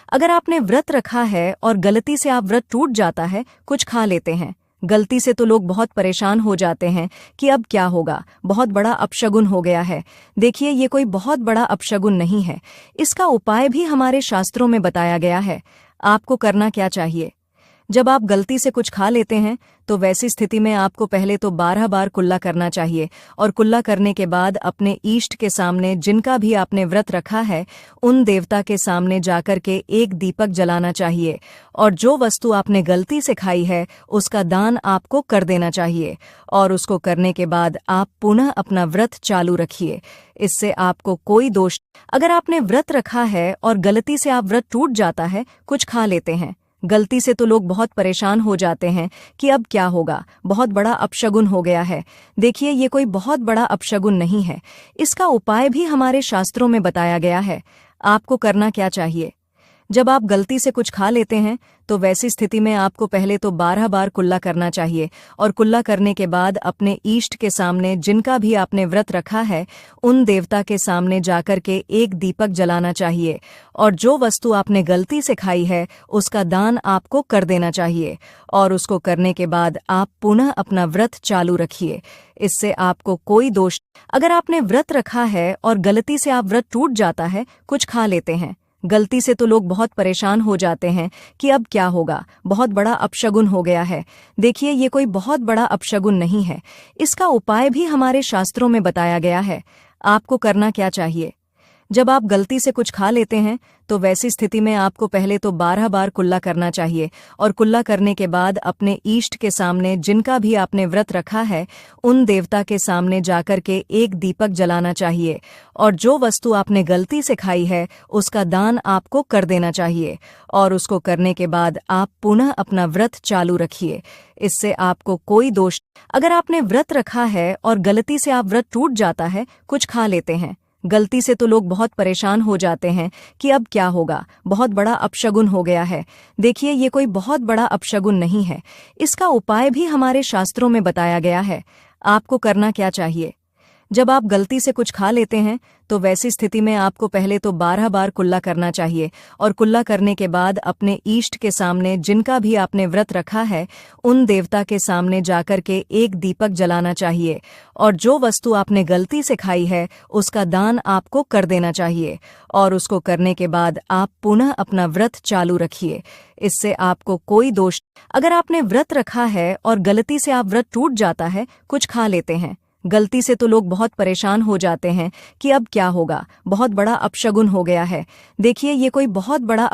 अगर आपने व्रत रखा है और गलती से आप व्रत टूट जाता है, कुछ खा लेते हैं गलती से, तो लोग बहुत परेशान हो जाते हैं कि अब क्या होगा, बहुत बड़ा अपशगुन हो गया है। देखिए, ये कोई बहुत बड़ा अपशगुन नहीं है। इसका उपाय भी हमारे शास्त्रों में बताया गया है। आपको करना क्या चाहिए? जब आप गलती से कुछ खा लेते हैं तो वैसी स्थिति में आपको पहले तो 12 बार कुल्ला करना चाहिए, और कुल्ला करने के बाद अपने ईष्ट के सामने, जिनका भी आपने व्रत रखा है, उन देवता के सामने जाकर के एक दीपक जलाना चाहिए, और जो वस्तु आपने गलती से खाई है उसका दान आपको कर देना चाहिए। और उसको करने के बाद आप पुनः अपना व्रत चालू रखिए। इससे आपको कोई दोष। अगर आपने व्रत रखा है और गलती से आप व्रत टूट जाता है, कुछ खा लेते हैं गलती से, तो लोग बहुत परेशान हो जाते हैं कि अब क्या होगा, बहुत बड़ा अपशगुन हो गया है। देखिए, ये कोई बहुत बड़ा अपशगुन नहीं है। इसका उपाय भी हमारे शास्त्रों में बताया गया है। आपको करना क्या चाहिए? जब आप गलती से कुछ खा लेते हैं तो वैसी स्थिति में आपको पहले तो 12 बार कुल्ला करना चाहिए, और कुल्ला करने के बाद अपने ईष्ट के सामने, जिनका भी आपने व्रत रखा है, उन देवता के सामने जाकर के एक दीपक जलाना चाहिए, और जो वस्तु आपने गलती से खाई है उसका दान आपको कर देना चाहिए। और उसको करने के बाद आप पुनः अपना व्रत चालू रखिए। इससे आपको कोई दोष। अगर आपने व्रत रखा है और गलती से आप व्रत टूट जाता है, कुछ खा लेते हैं गलती से, तो लोग बहुत परेशान हो जाते हैं कि अब क्या होगा, बहुत बड़ा अपशगुन हो गया है। देखिए, ये कोई बहुत बड़ा अपशगुन नहीं है। इसका उपाय भी हमारे शास्त्रों में बताया गया है। आपको करना क्या चाहिए? जब आप गलती से कुछ खा लेते हैं तो वैसी स्थिति में आपको पहले तो 12 बार कुल्ला करना चाहिए, और कुल्ला करने के बाद अपने ईष्ट के सामने, जिनका भी आपने व्रत रखा है, उन देवता के सामने जाकर के एक दीपक जलाना चाहिए, और जो वस्तु आपने गलती से खाई है उसका दान आपको कर देना चाहिए। और उसको करने के बाद आप पुनः अपना व्रत चालू रखिए। इससे आपको कोई दोष। अगर आपने व्रत रखा है और गलती से आप व्रत टूट जाता है, कुछ खा लेते हैं गलती से, तो लोग बहुत परेशान हो जाते हैं कि अब क्या होगा, बहुत बड़ा अपशगुन हो गया है। देखिए, ये कोई बहुत बड़ा अपशगुन नहीं है। इसका उपाय भी हमारे शास्त्रों में बताया गया है। आपको करना क्या चाहिए? जब आप गलती से कुछ खा लेते हैं तो वैसी स्थिति में आपको पहले तो 12 बार कुल्ला करना चाहिए, और कुल्ला करने के बाद अपने ईष्ट के सामने, जिनका भी आपने व्रत रखा है, उन देवता के सामने जाकर के एक दीपक जलाना चाहिए, और जो वस्तु आपने गलती से खाई है उसका दान आपको कर देना चाहिए। और उसको करने के बाद आप पुनः अपना व्रत चालू रखिए। इससे आपको कोई दोष। अगर आपने व्रत रखा है और गलती से आप व्रत टूट जाता है, कुछ खा लेते हैं गलती से, तो लोग बहुत परेशान हो जाते हैं कि अब क्या होगा, बहुत बड़ा अपशगुन हो गया है। देखिए, ये कोई बहुत बड़ा